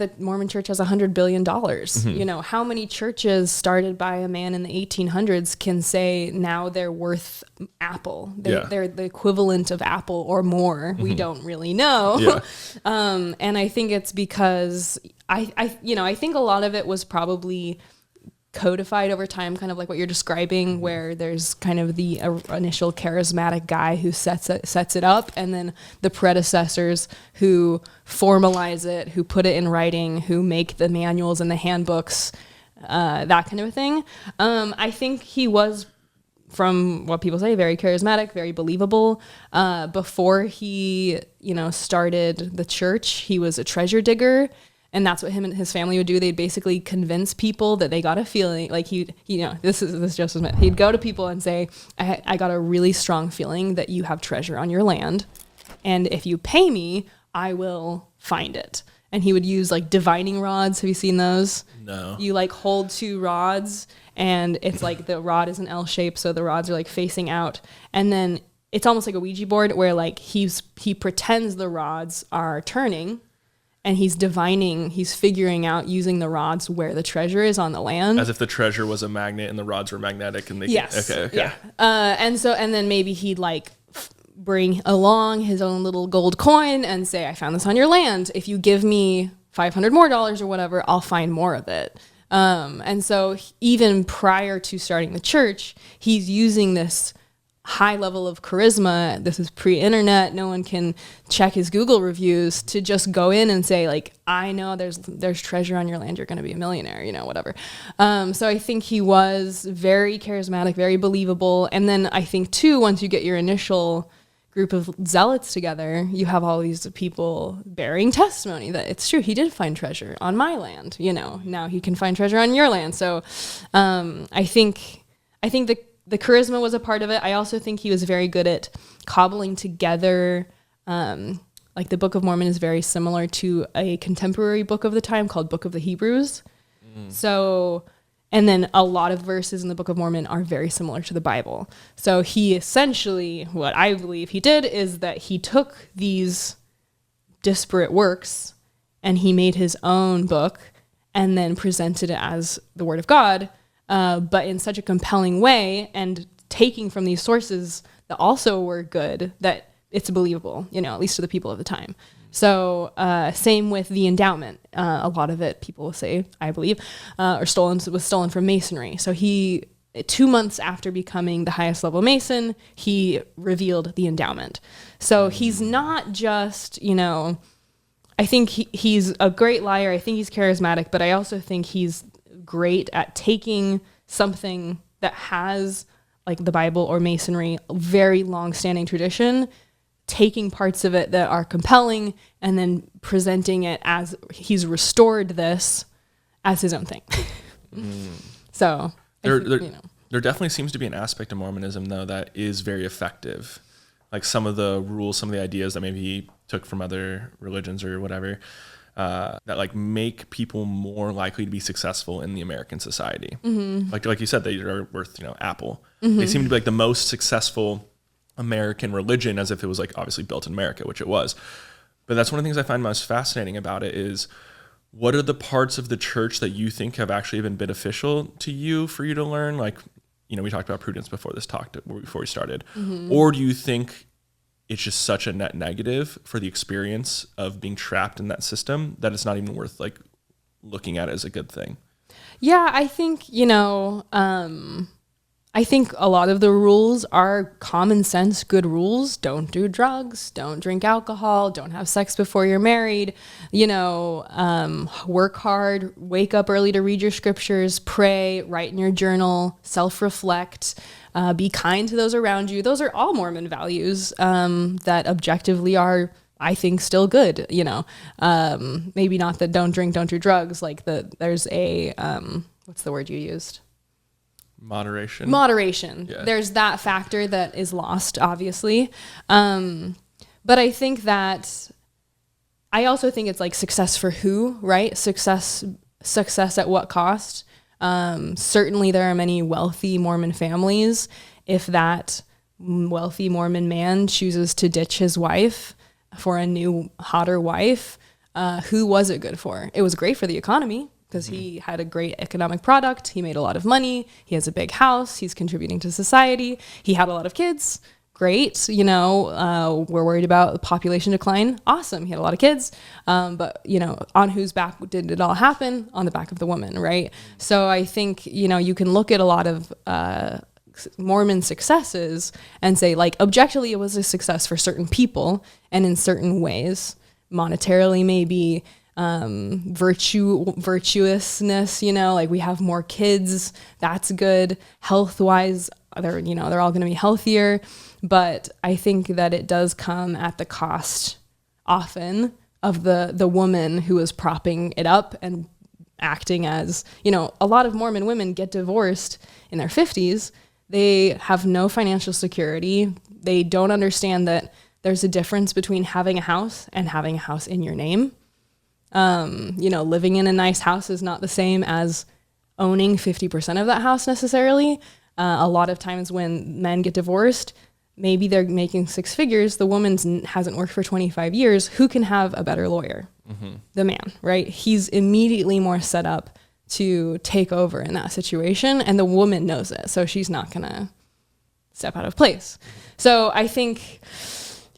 the Mormon church has $100 billion. You know, how many churches started by a man in the 1800s can say now they're worth Apple? They're the equivalent of Apple or more. We don't really know. And I think it's because I think a lot of it was probably codified over time, kind of like what you're describing, where there's kind of the initial charismatic guy who sets it up, and then the predecessors who formalize it, who put it in writing, who make the manuals and the handbooks, that kind of a thing. I think he was, from what people say, very charismatic, very believable. Before he, started the church, he was a treasure digger. And that's what him and his family would do. They'd basically convince people that they got a feeling, like this is Joseph Smith. He'd go to people and say, I got a really strong feeling that you have treasure on your land. And if you pay me, I will find it. And he would use like divining rods. Have you seen those? No. You like hold two rods and it's like the rod is an L shape. So the rods are like facing out. And then it's almost like a Ouija board where like he pretends the rods are turning. And he's figuring out using the rods where the treasure is on the land. As if the treasure was a magnet and the rods were magnetic. And Okay. Yeah. And then maybe he'd like bring along his own little gold coin and say, I found this on your land. If you give me $500 more or whatever, I'll find more of it. And so even prior to starting the church, he's using this high level of charisma. This is pre-internet. No one can check his Google reviews to just go in and say like, I know there's treasure on your land. You're going to be a millionaire, whatever. So I think he was very charismatic, very believable. And then I think too, once you get your initial group of zealots together, you have all these people bearing testimony that it's true. He did find treasure on my land, now he can find treasure on your land. So I think the charisma was a part of it. I also think he was very good at cobbling together. Like the Book of Mormon is very similar to a contemporary book of the time called Book of the Hebrews. So, and then a lot of verses in the Book of Mormon are very similar to the Bible. So he essentially, what I believe he did is that he took these disparate works and he made his own book and then presented it as the Word of God. But in such a compelling way and taking from these sources that also were good that it's believable, at least to the people of the time. So same with the endowment. A lot of it, people will say, I believe, was stolen from Masonry. So 2 months after becoming the highest level Mason, he revealed the endowment. So he's not just, I think he's a great liar. I think he's charismatic, but I also think he's great at taking something that has like the Bible or Masonry, very long-standing tradition, taking parts of it that are compelling and then presenting it as he's restored this as his own thing. So there definitely seems to be an aspect of Mormonism though that is very effective. Like some of the rules, some of the ideas that maybe he took from other religions or whatever, that like make people more likely to be successful in the American society. Like you said, they are worth, Apple. They seem to be like the most successful American religion, as if it was like obviously built in America, which it was. But that's one of the things I find most fascinating about it is what are the parts of the church that you think have actually been beneficial to you for you to learn? Like, we talked about prudence before we started. Or do you think it's just such a net negative for the experience of being trapped in that system that it's not even worth like looking at it as a good thing? Yeah, I think, I think a lot of the rules are common sense, good rules. Don't do drugs, don't drink alcohol, don't have sex before you're married, work hard, wake up early to read your scriptures, pray, write in your journal, self-reflect, be kind to those around you. Those are all Mormon values that objectively are, I think, still good. Maybe not that don't drink, don't do drugs. Like there's a, what's the word you used? Moderation. Yeah. There's that factor that is lost, obviously. But I think that I also think it's like success for who, right? Success at what cost? Certainly there are many wealthy Mormon families. If that wealthy Mormon man chooses to ditch his wife for a new, hotter wife, Who was it good for? It was great for the economy because he had a great economic product. He made a lot of money. He has a big house. He's contributing to society. He had a lot of kids. Great. We're worried about the population decline. Awesome. He had a lot of kids. But, on whose back did it all happen? On the back of the woman, right? So I think, you can look at a lot of Mormon successes and say, like, objectively, it was a success for certain people and in certain ways, monetarily, maybe, virtuousness, like we have more kids, that's good. Health wise, they're all going to be healthier. But I think that it does come at the cost often of the woman who is propping it up and acting as, a lot of Mormon women get divorced in their 50s. They have no financial security. They don't understand that there's a difference between having a house and having a house in your name. Living in a nice house is not the same as owning 50% of that house necessarily. A lot of times when men get divorced, maybe they're making six figures. The woman hasn't worked for 25 years. Who can have a better lawyer? Mm-hmm. The man, right? He's immediately more set up to take over in that situation. And the woman knows it. So she's not going to step out of place. So I think,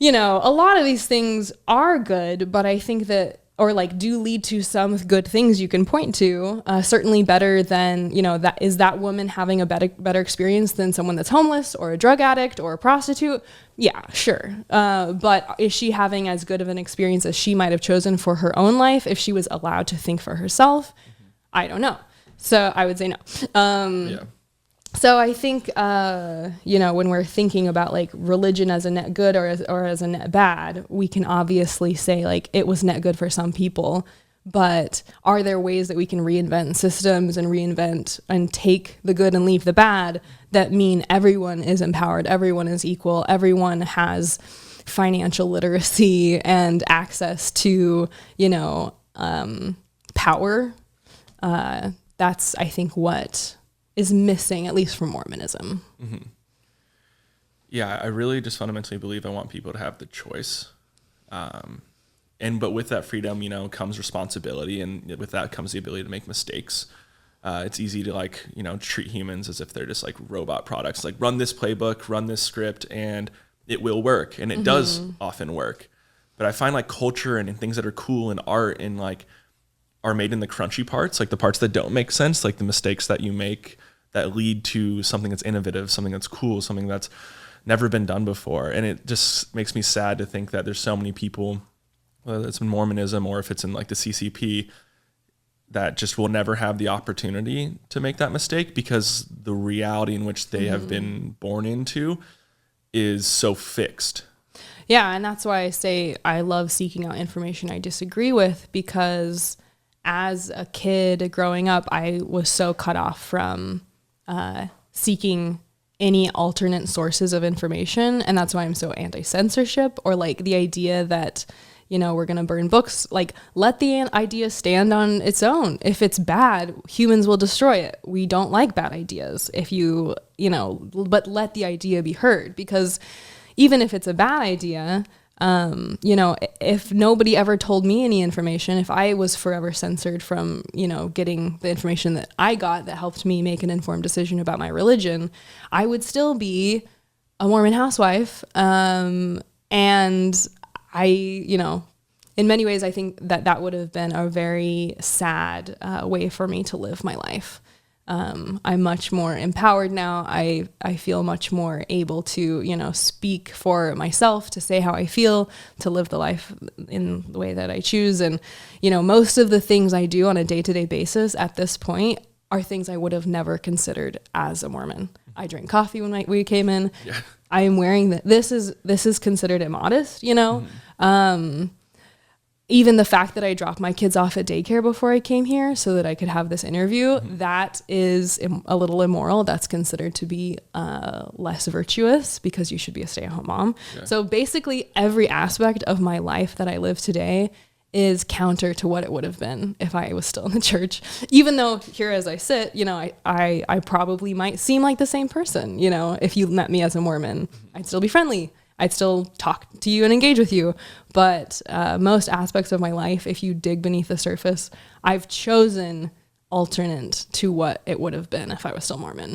a lot of these things are good, but I think that, or like do lead to some good things you can point to, certainly better than, that woman having a better experience than someone that's homeless or a drug addict or a prostitute. Yeah, sure. But is she having as good of an experience as she might have chosen for her own life if she was allowed to think for herself? I don't know. So I would say no. Yeah. So I think, when we're thinking about like religion as a net good or as a net bad, we can obviously say like it was net good for some people, but are there ways that we can reinvent systems and reinvent and take the good and leave the bad that mean everyone is empowered, everyone is equal, everyone has financial literacy and access to, power? That's, I think, what is missing, at least from Mormonism. Mm-hmm. Yeah, I really just fundamentally believe I want people to have the choice. But with that freedom, comes responsibility, and with that comes the ability to make mistakes. It's easy to treat humans as if they're just like robot products, like run this playbook, run this script, and it will work. And it does often work. But I find like culture and things that are cool and art and like are made in the crunchy parts, like the parts that don't make sense, like the mistakes that you make that lead to something that's innovative, something that's cool, something that's never been done before. And it just makes me sad to think that there's so many people, whether it's in Mormonism or if it's in like the CCP, that just will never have the opportunity to make that mistake because the reality in which they have been born into is so fixed. Yeah, and that's why I say I love seeking out information I disagree with, because as a kid growing up, I was so cut off from seeking any alternate sources of information. And that's why I'm so anti-censorship, or like the idea that, we're going to burn books. Like, let the idea stand on its own. If it's bad, humans will destroy it. We don't like bad ideas. But let the idea be heard, because even if it's a bad idea, if nobody ever told me any information, if I was forever censored from, getting the information that I got that helped me make an informed decision about my religion, I would still be a Mormon housewife. And I, in many ways, I think that would have been a very sad way for me to live my life. I'm much more empowered now. I feel much more able to, speak for myself, to say how I feel, to live the life in the way that I choose. And, most of the things I do on a day-to-day basis at this point are things I would have never considered as a Mormon. I drink coffee when we came in. Yeah. I am wearing that. This is considered immodest, Even the fact that I dropped my kids off at daycare before I came here so that I could have this interview, that is a little immoral. That's considered to be less virtuous, because you should be a stay-at-home mom. Yeah. So basically every aspect of my life that I live today is counter to what it would have been if I was still in the church. Even though here as I sit, I probably might seem like the same person. If you met me as a Mormon, I'd still be friendly. I'd still talk to you and engage with you. But most aspects of my life, if you dig beneath the surface, I've chosen alternate to what it would have been if I was still Mormon.